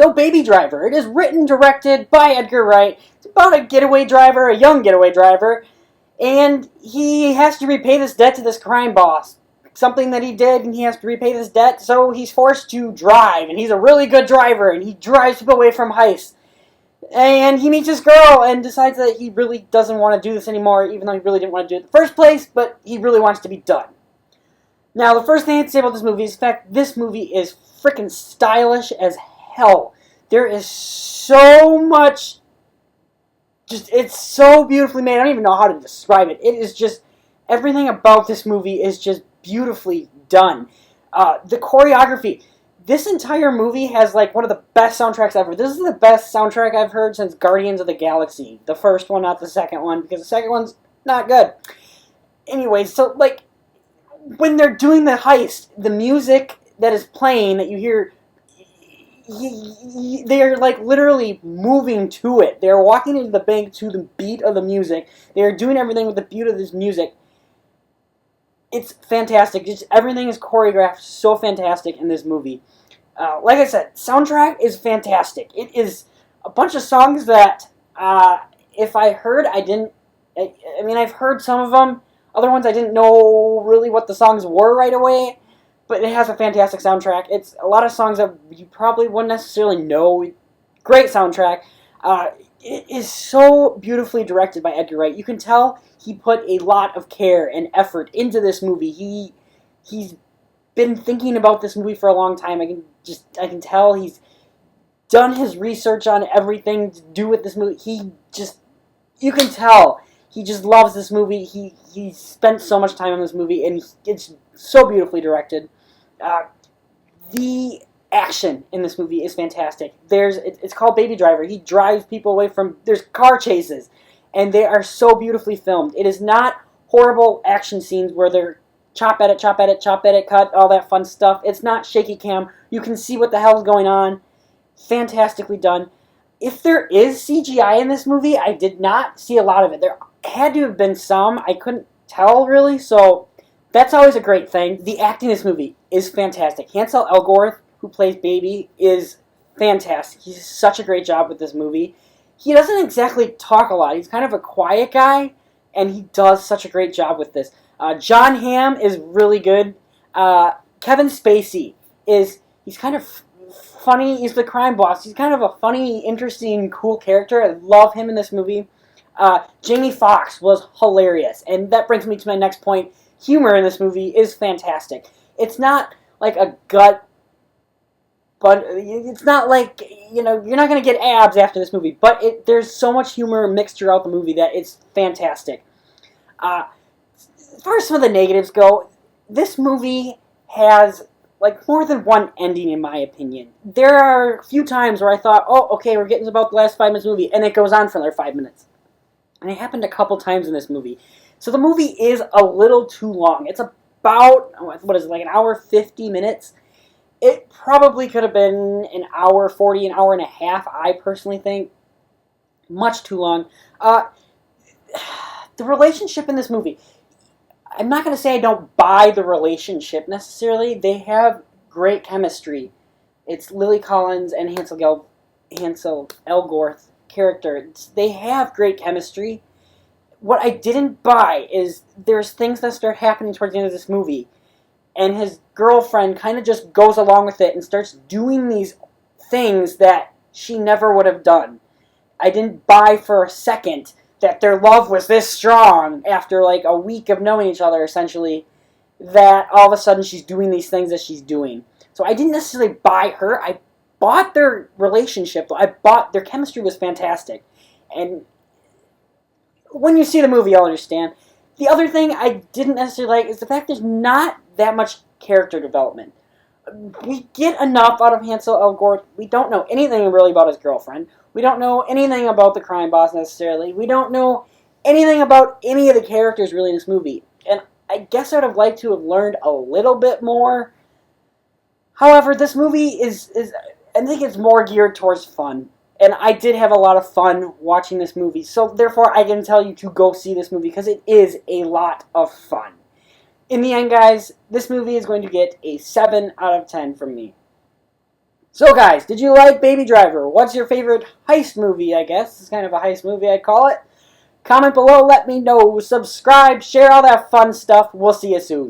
So Baby Driver. It is written, directed by Edgar Wright. It's about a getaway driver, a young getaway driver, and he has to repay this debt to this crime boss. Something that he did, and he has to repay this debt, so he's forced to drive, and he's a really good driver, and he drives people away from heists. And he meets this girl and decides that he really doesn't want to do this anymore, even though he really didn't want to do it in the first place, but he really wants to be done. Now, the first thing I'd say about this movie is the fact this movie is freaking stylish as hell. There is so much, it's so beautifully made. I don't even know how to describe it. It is just, everything about this movie is just beautifully done. The choreography. This entire movie has like one of the best soundtracks ever. This is the best soundtrack I've heard since Guardians of the Galaxy. The first one, not the second one, because the second one's not good. Anyway, so like when they're doing the heist, the music that is playing that you hear, they're like literally moving to it. They're walking into the bank to the beat of the music. They're doing everything with the beat of this music. It's fantastic. Just everything is choreographed so fantastic in this movie. Like I said, soundtrack is fantastic. It is a bunch of songs that if I heard, I mean, I've heard some of them. Other ones I didn't know really what the songs were right away. But it has a fantastic soundtrack. It's a lot of songs that you probably wouldn't necessarily know. Great soundtrack. It is so beautifully directed by Edgar Wright. You can tell he put a lot of care and effort into this movie. He's been thinking about this movie for a long time. I can tell he's done his research on everything to do with this movie. You can tell he just loves this movie. He spent so much time on this movie, and it's so beautifully directed. The action in this movie is fantastic. It's called Baby Driver. He drives people away from, there's car chases, and they are so beautifully filmed. It is not horrible action scenes where they're chop at it, cut, all that fun stuff. It's not shaky cam. You can see what the hell's going on. Fantastically done. If there is CGI in this movie, I did not see a lot of it. There had to have been some. I couldn't tell really, so that's always a great thing. The acting in this movie is fantastic. Andsel Elgort, who plays Baby, is fantastic. He does such a great job with this movie. He doesn't exactly talk a lot. He's kind of a quiet guy, and he does such a great job with this. John Hamm is really good. Kevin Spacey he's kind of funny. He's the crime boss. He's kind of a funny, interesting, cool character. I love him in this movie. Jamie Foxx was hilarious, and that brings me to my next point. Humor in this movie is fantastic. It's not like a gut, but it's not like, you're not going to get abs after this movie, but there's so much humor mixed throughout the movie that it's fantastic. As far as some of the negatives go, this movie has like more than one ending in my opinion. There are a few times where I thought, oh, okay, we're getting to about the last 5 minutes of the movie, and it goes on for another 5 minutes. And it happened a couple times in this movie. So the movie is a little too long. It's about, what is it, like an hour 50 minutes? It probably could have been an hour 40, an hour and a half, I personally think. Much too long. The relationship in this movie, I'm not going to say I don't buy the relationship necessarily. They have great chemistry. It's Lily Collins and Hansel Elgort character. They have great chemistry. What I didn't buy is there's things that start happening towards the end of this movie, and his girlfriend kind of just goes along with it and starts doing these things that she never would have done. I didn't buy for a second that their love was this strong after like a week of knowing each other, essentially, that all of a sudden she's doing these things that she's doing. So I didn't necessarily buy her. I bought their relationship. I bought their chemistry was fantastic. And when you see the movie, you'll understand. The other thing I didn't necessarily like is the fact there's not that much character development. We get enough out of Hansel Elgort. We don't know anything really about his girlfriend. We don't know anything about the crime boss necessarily. We don't know anything about any of the characters really in this movie. And I guess I would have liked to have learned a little bit more. However, this movie is I think it's more geared towards fun. And I did have a lot of fun watching this movie. So therefore, I can tell you to go see this movie because it is a lot of fun. In the end, guys, this movie is going to get a 7 out of 10 from me. So guys, did you like Baby Driver? What's your favorite heist movie, I guess? It's kind of a heist movie, I'd call it. Comment below, let me know. Subscribe, share all that fun stuff. We'll see you soon.